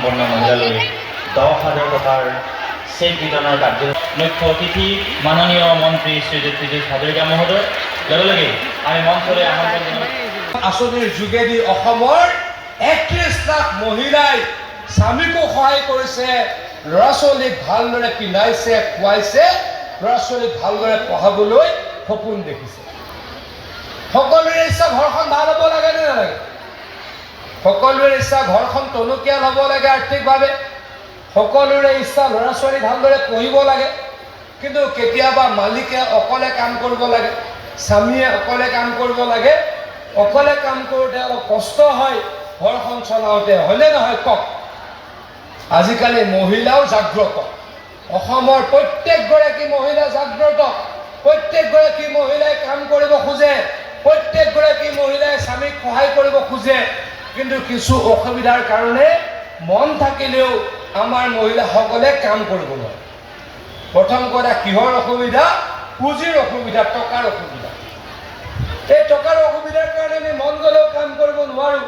সম্পন্ন মহিলালৈ 10,000 টকাৰ চেক বিতৰণৰ কাৰ্য মুখ্য অতিথি মাননীয় মন্ত্ৰী শ্ৰীযুত পীযুষ হাজৰিকা মহোদয় লগে লগে আমি মঞ্চলৈ আমন্ত্ৰণ জনাইছোঁ। আঁচনিৰ যোগেদি অসমৰ 31 লাখ মহিলাই স্বামীকো সহায় কৰিছে, ল'ৰা ছোৱালীক ভালদৰে পিন্ধাইছে, খুৱাইছে, ল'ৰা ছোৱালীক ভালদৰে পঢ়াবলৈ সপোন দেখিছে। সকলোৰে ইচ্ছা ঘৰখন ভাল হ'ব লাগে নে নালাগে? সকলোৰে ইচ্ছা ঘৰখন টনকিয়াল হ'ব লাগে আৰ্থিকভাৱে, সকলোৰে ইচ্ছা ল'ৰা ছোৱালী ভালদৰে পঢ়িব লাগে। কিন্তু কেতিয়াবা মালিকে অকলে কাম কৰিব লাগে, স্বামীয়ে অকলে কাম কৰিব লাগে। অকলে কাম কৰোঁতে অলপ কষ্ট হয় ঘৰখন চলাওঁতে, হয়নে নহয় কওক? আজিকালি মহিলাও জাগ্ৰত, অসমৰ প্ৰত্যেকগৰাকী মহিলা জাগ্ৰত, প্ৰত্যেকগৰাকী মহিলাই কাম কৰিব খোজে, প্ৰত্যেকগৰাকী মহিলাই স্বামীক সহায় কৰিব খোজে। কিন্তু কিছু অসুবিধাৰ কাৰণে মন থাকিলেও আমাৰ মহিলাসকলে কাম কৰিব নোৱাৰে। প্ৰথম কথা কিহৰ অসুবিধা? পুঁজিৰ অসুবিধা, টকাৰ অসুবিধা। এই টকাৰ অসুবিধাৰ কাৰণে আমি মন গ'লেও কাম কৰিব নোৱাৰোঁ।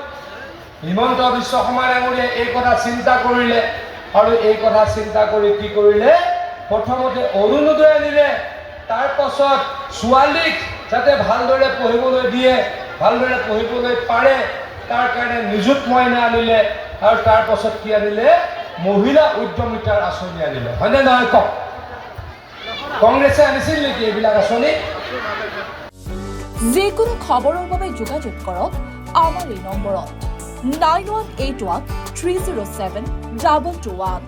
হিমন্ত বিশ্ব শৰ্মা ডাঙৰীয়াই এই কথা চিন্তা কৰিলে আৰু এই কথা চিন্তা কৰি কি কৰিলে? প্ৰথমতে অৰুণোদয় আনিলে, তাৰ পাছত ছোৱালীক যাতে ভালদৰে পঢ়িবলৈ দিয়ে, ভালদৰে পঢ়িবলৈ পাৰে তাৰ কাৰণে নিযুত মইনা আনিলে, আৰু তাৰ পাছত কি আনিলে? মহিলা উদ্যমিতাৰ আঁচনি আনিলে, হয়নে নহয় কওক? কংগ্ৰেছে আনিছিল নেকি এইবিলাক আঁচনি? যিকোনো খবৰৰ বাবে যোগাযোগ কৰক আমাৰ এই নম্বৰত 9181 307 2221।